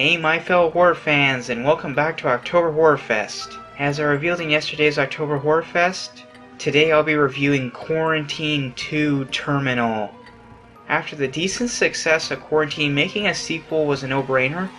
Hey my fellow horror fans, and welcome back to October Horror Fest. As I revealed in yesterday's October Horror Fest, today I'll be reviewing Quarantine 2 Terminal. After the decent success of Quarantine, making a sequel was a no-brainer,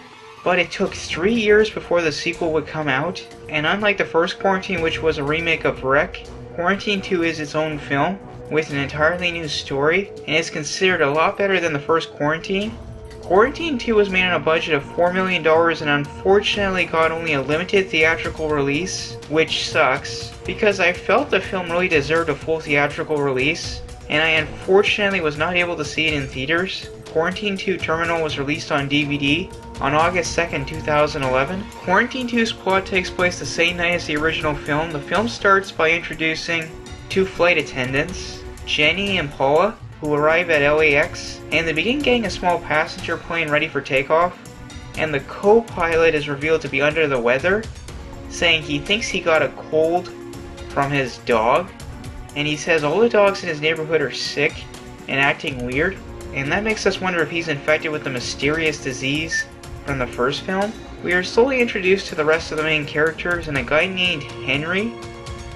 but it took 3 years before the sequel would come out, and unlike the first Quarantine, which was a remake of Wreck, Quarantine 2 is its own film, with an entirely new story, and is considered a lot better than the first Quarantine. Quarantine 2 was made on a budget of $4 million and unfortunately got only a limited theatrical release, which sucks, because I felt the film really deserved a full theatrical release, and I unfortunately was not able to see it in theaters. Quarantine 2 Terminal was released on DVD on August 2nd, 2011. Quarantine 2's plot takes place the same night as the original film. The film starts by introducing two flight attendants, Jenny and Paula, who arrive at LAX, and they begin getting a small passenger plane ready for takeoff, and the co-pilot is revealed to be under the weather, saying he thinks he got a cold from his dog, and he says all the dogs in his neighborhood are sick and acting weird, and that makes us wonder if he's infected with the mysterious disease from the first film. We are slowly introduced to the rest of the main characters, and a guy named Henry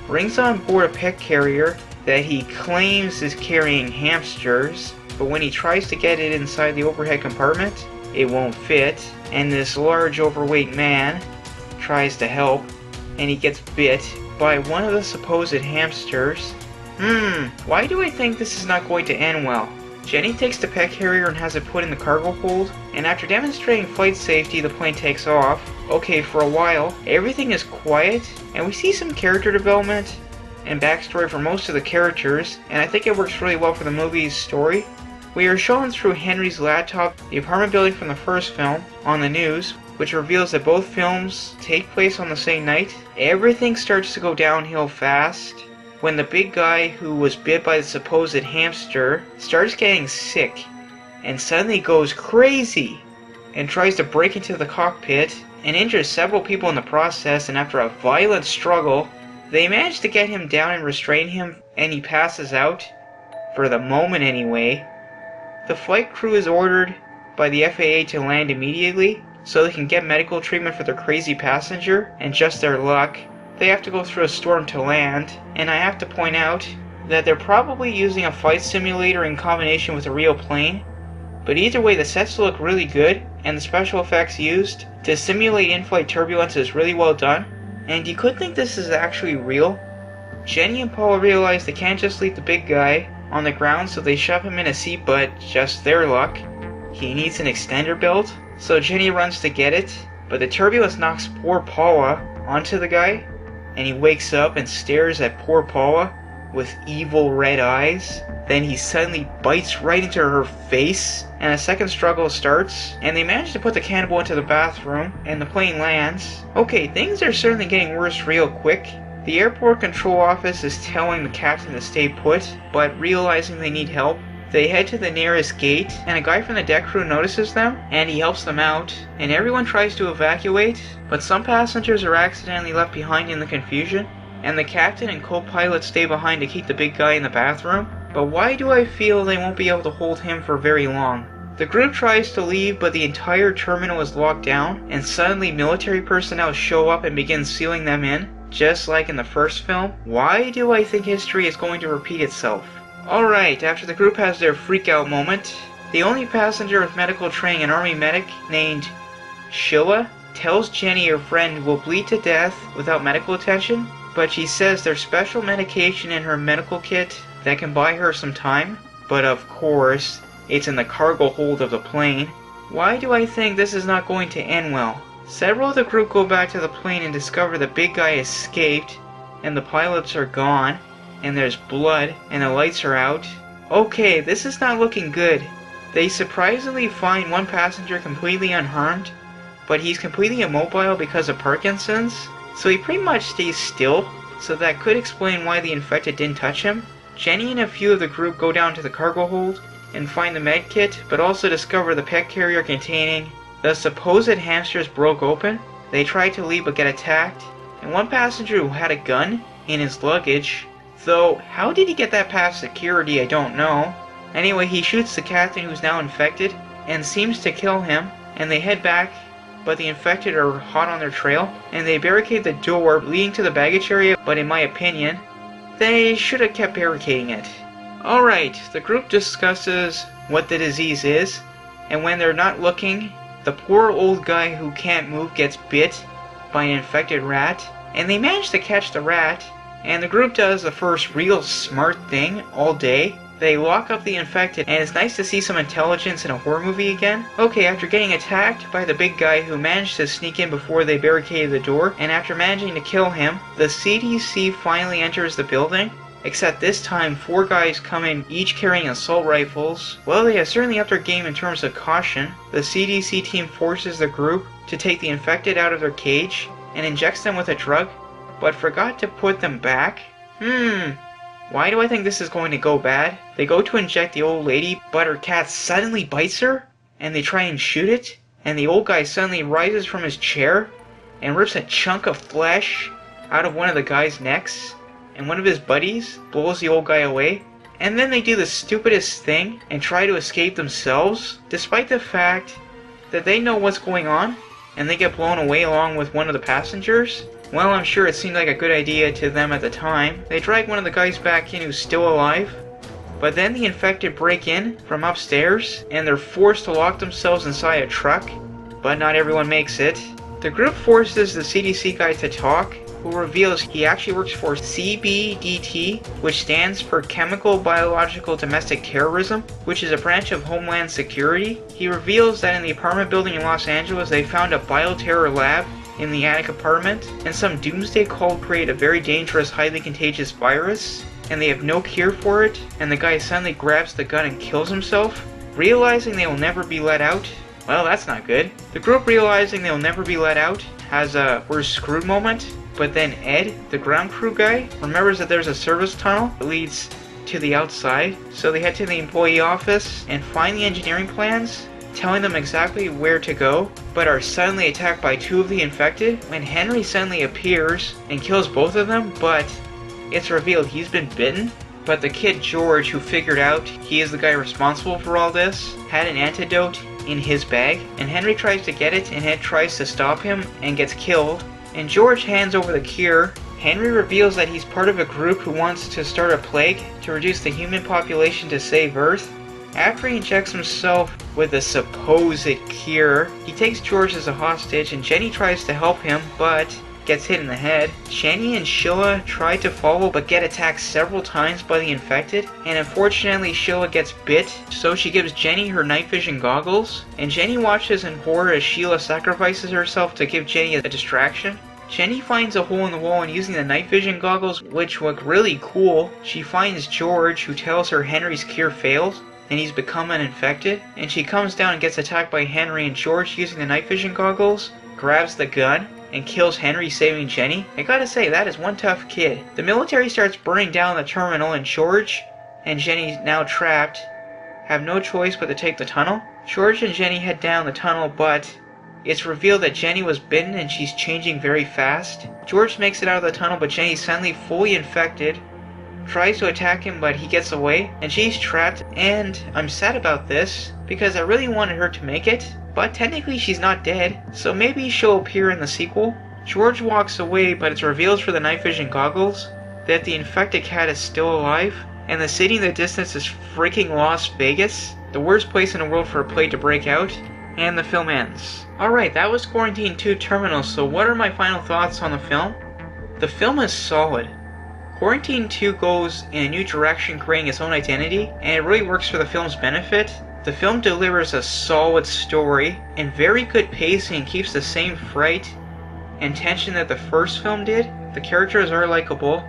brings on board a pet carrier that he claims is carrying hamsters, but when he tries to get it inside the overhead compartment, it won't fit, and this large overweight man tries to help, and he gets bit by one of the supposed hamsters. Why do I think this is not going to end well? Jenny takes the pet carrier and has it put in the cargo hold, and after demonstrating flight safety, the plane takes off. Okay, for a while, everything is quiet, and we see some character development and backstory for most of the characters, and I think it works really well for the movie's story. We are shown through Henry's laptop the apartment building from the first film on the news, which reveals that both films take place on the same night. Everything starts to go downhill fast when the big guy who was bit by the supposed hamster starts getting sick and suddenly goes crazy and tries to break into the cockpit and injures several people in the process, and after a violent struggle, they manage to get him down and restrain him, and he passes out, for the moment anyway. The flight crew is ordered by the FAA to land immediately, so they can get medical treatment for their crazy passenger, and just their luck, they have to go through a storm to land, and I have to point out that they're probably using a flight simulator in combination with a real plane, but either way the sets look really good, and the special effects used to simulate in-flight turbulence is really well done. And you could think this is actually real. Jenny and Paul realize they can't just leave the big guy on the ground, so they shove him in a seat, but just their luck, he needs an extender belt, so Jenny runs to get it, but the turbulence knocks poor Paula onto the guy, and he wakes up and stares at poor Paula with evil red eyes. Then he suddenly bites right into her face, and a second struggle starts, and they manage to put the cannibal into the bathroom, and the plane lands. Okay, things are certainly getting worse real quick. The airport control office is telling the captain to stay put, but realizing they need help, they head to the nearest gate, and a guy from the deck crew notices them, and he helps them out, and everyone tries to evacuate, but some passengers are accidentally left behind in the confusion, and the captain and co-pilot stay behind to keep the big guy in the bathroom. But why do I feel they won't be able to hold him for very long? The group tries to leave, but the entire terminal is locked down, and suddenly military personnel show up and begin sealing them in, just like in the first film. Why do I think history is going to repeat itself? Alright, after the group has their freak-out moment, the only passenger with medical training, an army medic named Sheila, tells Jenny her friend will bleed to death without medical attention, but she says there's special medication in her medical kit that can buy her some time, but of course, it's in the cargo hold of the plane. Why do I think this is not going to end well? Several of the group go back to the plane and discover the big guy escaped, and the pilots are gone, and there's blood, and the lights are out. Okay, this is not looking good. They surprisingly find one passenger completely unharmed, but he's completely immobile because of Parkinson's, so he pretty much stays still, so that could explain why the infected didn't touch him. Jenny and a few of the group go down to the cargo hold and find the med kit, but also discover the pet carrier containing the supposed hamsters broke open. They try to leave but get attacked, and one passenger who had a gun in his luggage, though how did he get that past security I don't know. Anyway, he shoots the captain who's now infected and seems to kill him, and they head back but the infected are hot on their trail, and they barricade the door leading to the baggage area, but in my opinion, they should have kept barricading it. Alright, the group discusses what the disease is, and when they're not looking, the poor old guy who can't move gets bit by an infected rat, and they manage to catch the rat, and the group does the first real smart thing all day. They lock up the infected, and it's nice to see some intelligence in a horror movie again. Okay, after getting attacked by the big guy who managed to sneak in before they barricaded the door, and after managing to kill him, the CDC finally enters the building. Except this time, 4 guys come in, each carrying assault rifles. Well, they have certainly upped their game in terms of caution. The CDC team forces the group to take the infected out of their cage and injects them with a drug, but forgot to put them back. Why do I think this is going to go bad? They go to inject the old lady, but her cat suddenly bites her, and they try and shoot it, and the old guy suddenly rises from his chair and rips a chunk of flesh out of one of the guy's necks, and one of his buddies blows the old guy away. And then they do the stupidest thing and try to escape themselves, despite the fact that they know what's going on, and they get blown away along with one of the passengers. Well, I'm sure it seemed like a good idea to them at the time. They drag one of the guys back in who's still alive, but then the infected break in from upstairs, and they're forced to lock themselves inside a truck, but not everyone makes it. The group forces the CDC guy to talk, who reveals he actually works for CBDT, which stands for Chemical Biological Domestic Terrorism, which is a branch of Homeland Security. He reveals that in the apartment building in Los Angeles, they found a bioterror lab in the attic apartment, and some doomsday cult created a very dangerous, highly contagious virus, and they have no cure for it, and the guy suddenly grabs the gun and kills himself, realizing they will never be let out. Well, that's not good. The group, realizing they will never be let out, has a "we're screwed" moment, but then Ed, the ground crew guy, remembers that there's a service tunnel that leads to the outside, so they head to the employee office and find the engineering plans, telling them exactly where to go, but are suddenly attacked by 2 of the infected, when Henry suddenly appears and kills both of them, but it's revealed he's been bitten. But the kid George, who figured out he is the guy responsible for all this, had an antidote in his bag, and Henry tries to get it, and Ed tries to stop him and gets killed, and George hands over the cure. Henry reveals that he's part of a group who wants to start a plague to reduce the human population to save Earth. After he injects himself with a supposed cure, he takes George as a hostage, and Jenny tries to help him, but gets hit in the head. Jenny and Sheila try to follow, but get attacked several times by the infected, and unfortunately Sheila gets bit, so she gives Jenny her night vision goggles, and Jenny watches in horror as Sheila sacrifices herself to give Jenny a distraction. Jenny finds a hole in the wall, and using the night vision goggles, which look really cool, she finds George, who tells her Henry's cure failed, and he's become an infected, and she comes down and gets attacked by Henry, and George, using the night vision goggles, grabs the gun and kills Henry, saving Jenny. I gotta say, that is one tough kid. The military starts burning down the terminal, and George and Jenny, now trapped, have no choice but to take the tunnel. George and Jenny head down the tunnel, but it's revealed that Jenny was bitten and she's changing very fast. George makes it out of the tunnel, but Jenny's suddenly fully infected, tries to attack him, but he gets away, and she's trapped, and I'm sad about this, because I really wanted her to make it, but technically she's not dead, so maybe she'll appear in the sequel. George walks away, but it's revealed through the night vision goggles that the infected cat is still alive, and the city in the distance is freaking Las Vegas, the worst place in the world for a plague to break out, and the film ends. Alright, that was Quarantine 2 Terminal, so what are my final thoughts on the film? The film is solid. Quarantine 2 goes in a new direction, creating its own identity, and it really works for the film's benefit. The film delivers a solid story and very good pacing, and keeps the same fright and tension that the first film did. The characters are likable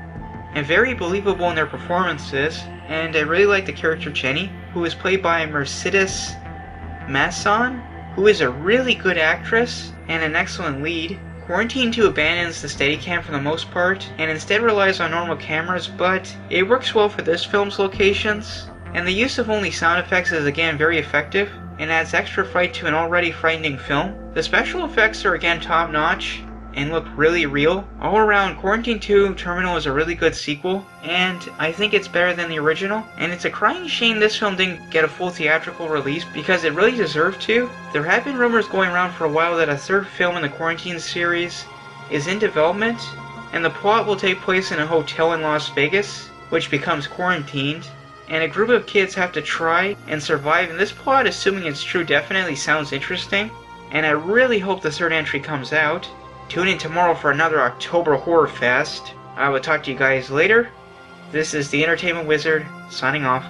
and very believable in their performances, and I really like the character Jenny, who is played by Mercedes Masson, who is a really good actress and an excellent lead. Quarantine 2 abandons the Steadicam for the most part, and instead relies on normal cameras, but it works well for this film's locations, and the use of only sound effects is again very effective, and adds extra fright to an already frightening film. The special effects are again top notch, and look really real. All around, Quarantine 2 Terminal is a really good sequel, and I think it's better than the original, and it's a crying shame this film didn't get a full theatrical release because it really deserved to. There have been rumors going around for a while that a third film in the Quarantine series is in development, and the plot will take place in a hotel in Las Vegas, which becomes quarantined, and a group of kids have to try and survive, and this plot, assuming it's true, definitely sounds interesting, and I really hope the third entry comes out. Tune in tomorrow for another October Horror Fest. I will talk to you guys later. This is the Entertainment Wizard, signing off.